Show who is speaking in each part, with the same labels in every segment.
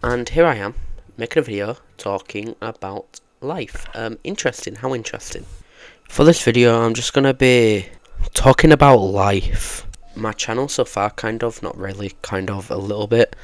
Speaker 1: and here I am, making a video talking about life. Interesting, how interesting. For this video, I'm just gonna be talking about life. My channel so far, kind of, not really, kind of, a little bit,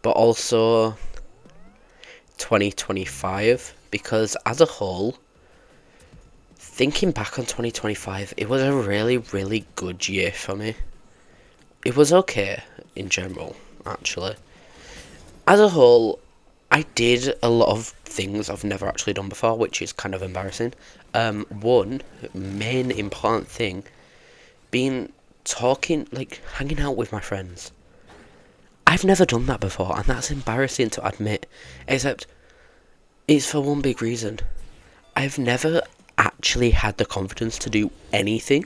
Speaker 1: but also 2025, because as a whole, thinking back on 2025, it was a really, really good year for me. It was okay in general, actually. As a whole, I did a lot of things I've never actually done before, which is kind of embarrassing. One main important thing being talking, like hanging out with my friends. I've never done that before, and that's embarrassing to admit, except it's for one big reason. I've never actually had the confidence to do anything.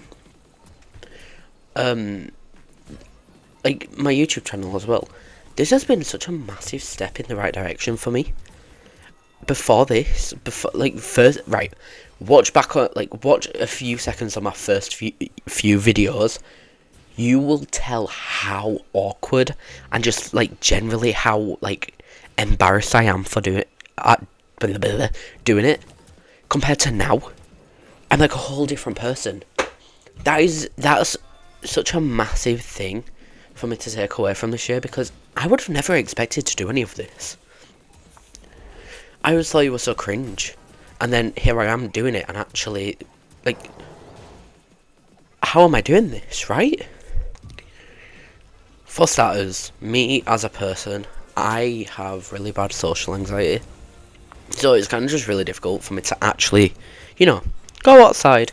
Speaker 1: Like my YouTube channel as well. This has been such a massive step in the right direction for me. Before first, right, watch a few seconds of my first few videos. You will tell how awkward and just like generally how like embarrassed I am for doing it compared to now. I'm like a whole different person. That's such a massive thing for me to take away from this year, because I would have never expected to do any of this. I always thought it was so cringe, and then here I am doing it, and actually, like, how am I doing this, right? For starters, me as a person, I have really bad social anxiety, so it's kind of just really difficult for me to actually, go outside.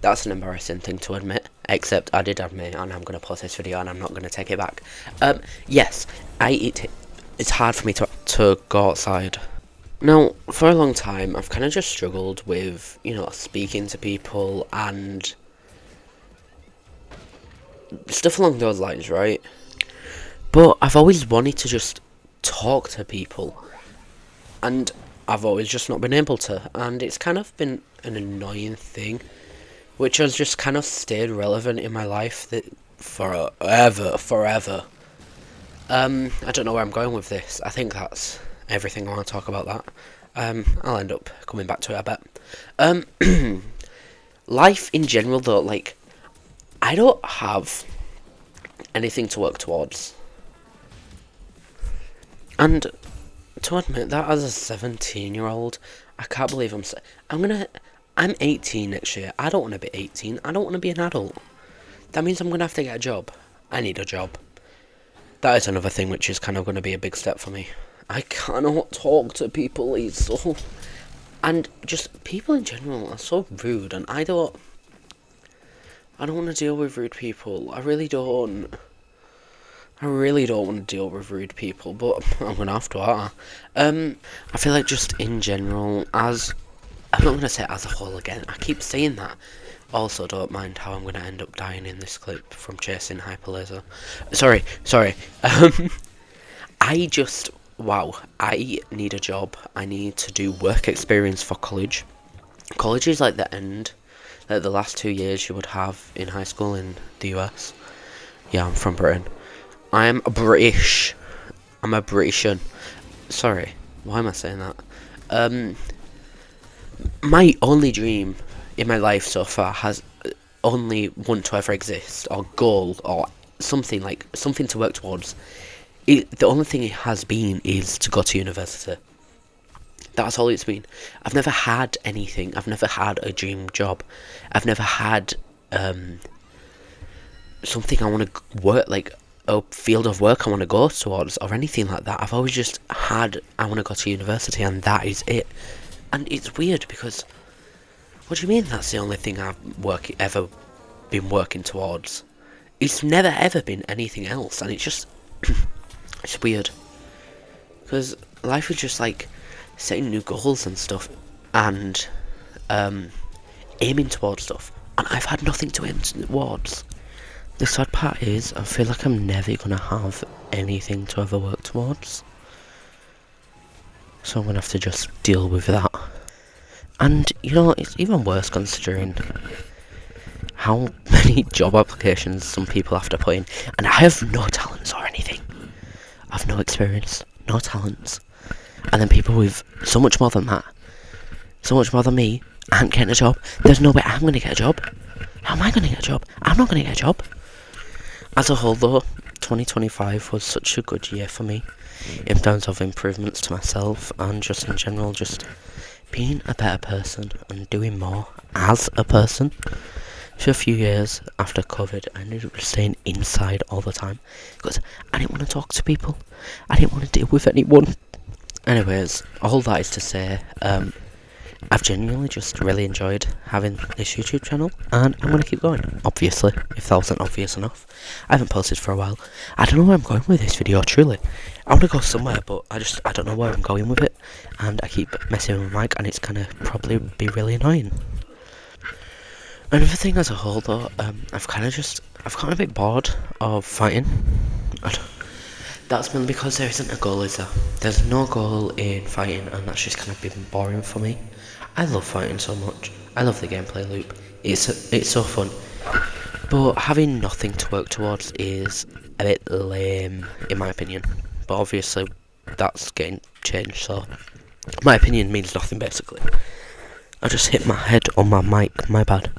Speaker 1: That's an embarrassing thing to admit, except I did admit, and I'm going to post this video and I'm not going to take it back. Yes, it's hard for me to go outside. Now, for a long time, I've kind of just struggled with, speaking to people and stuff along those lines, right? But I've always wanted to just talk to people, and I've always just not been able to, and it's kind of been an annoying thing, which has just kind of stayed relevant in my life forever. I don't know where I'm going with this. I think that's everything I want to talk about that. I'll end up coming back to it, I bet. Life in general, though, like, I don't have anything to work towards. And to admit that as a 17-year-old, I can't believe I'm 18 next year. I don't want to be 18. I don't want to be an adult. That means I'm going to have to get a job. I need a job. That is another thing which is kind of going to be a big step for me. I cannot talk to people. And just people in general are so rude, and I don't want to deal with rude people. I really don't want to deal with rude people, but I'm going to have to, aren't I? I feel like just in general, I'm not going to say as a whole again. I keep saying that. Also, don't mind how I'm going to end up dying in this clip from chasing hyperlaser. Sorry. I need a job. I need to do work experience for college. College is like the last 2 years you would have in high school in the US. Yeah, I'm from Britain. I'm British. I'm a Britishan. Sorry, why am I saying that? My only dream in my life so far has only want to ever exist, or goal, or something to work towards. The only thing it has been is to go to university. That's all it's been. I've never had anything. I've never had a dream job. I've never had something I want to work, like a field of work I want to go towards, or anything like that. I've always just had, I want to go to university, and that is it. And it's weird, because what do you mean that's the only thing I've ever been working towards? It's never ever been anything else, and it's just it's weird, because life is just like setting new goals and stuff, and aiming towards stuff, and I've had nothing to aim towards. The sad part is, I feel like I'm never gonna have anything to ever work towards, so I'm gonna have to just deal with that. And it's even worse considering how many job applications some people have to put in, and I have no talents or anything. I've no experience, no talents, and then people with so much more than that, so much more than me, aren't getting a job. There's no way I'm going to get a job. How am I going to get a job? I'm not going to get a job. As a whole though, 2025 was such a good year for me in terms of improvements to myself and just in general, just being a better person and doing more as a person. For a few years after COVID, I ended up staying inside all the time because I didn't want to talk to people. I didn't want to deal with anyone. Anyways, all that is to say, I've genuinely just really enjoyed having this YouTube channel, and I'm going to keep going, obviously, if that wasn't obvious enough. I haven't posted for a while. I don't know where I'm going with this video, truly. I want to go somewhere, but I don't know where I'm going with it, and I keep messing with my mic, and it's going to probably be really annoying. Another thing as a whole though, I've gotten a bit bored of fighting. That's mainly because there isn't a goal, is there? There's no goal in fighting, and that's just kind of been boring for me. I love fighting so much. I love the gameplay loop. It's so fun. But having nothing to work towards is a bit lame, in my opinion. But obviously, that's getting changed, so my opinion means nothing basically. I just hit my head on my mic, my bad.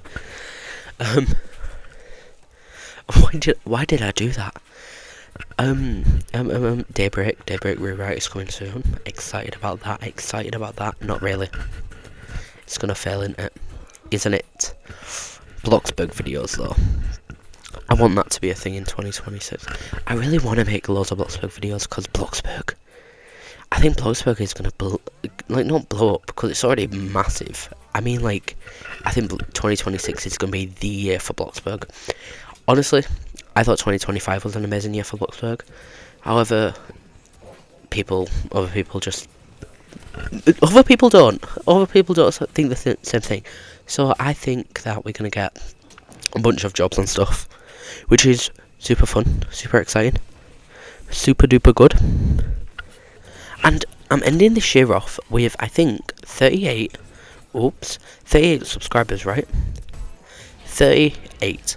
Speaker 1: Why did I do that? Daybreak rewrite is coming soon. Excited about that. Not really. It's gonna fail, isn't it? Bloxburg videos though. I want that to be a thing in 2026. I really want to make loads of Bloxburg videos because Bloxburg. I think Bloxburg is gonna not blow up because it's already massive. I mean, like, I think 2026 is gonna be the year for Bloxburg. Honestly, I thought 2025 was an amazing year for Bloxburg. However, other people don't think the same thing. So I think that we're gonna get a bunch of jobs and stuff, which is super fun, super exciting, super duper good. And I'm ending this year off with, I think, 38 subscribers, right? 38.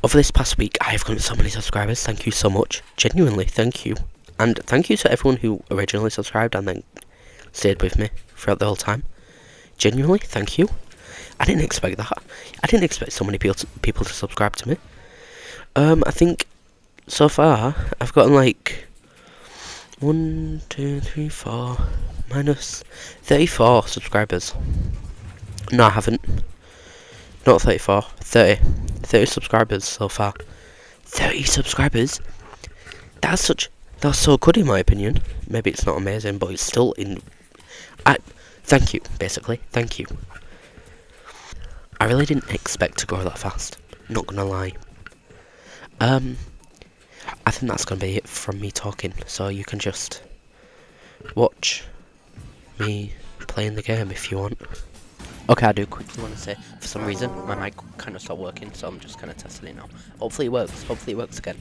Speaker 1: Over this past week, I have gotten so many subscribers. Thank you so much. Genuinely, thank you. And thank you to everyone who originally subscribed and then stayed with me throughout the whole time. Genuinely, thank you. I didn't expect that. I didn't expect so many people to subscribe to me. I think so far I've gotten like 1, 2, 3, 4 minus 34 subscribers. No, I haven't. Not 34, 30. 30 subscribers so far. 30 subscribers? That's so good in my opinion. Maybe it's not amazing, but it's still thank you, basically. Thank you. I really didn't expect to grow that fast. Not gonna lie. I think that's gonna be it from me talking, so you can just watch me playing the game if you want. Okay, I do quickly want to say, for some reason, my mic kind of stopped working, so I'm just kind of testing it now. Hopefully it works. Hopefully it works again.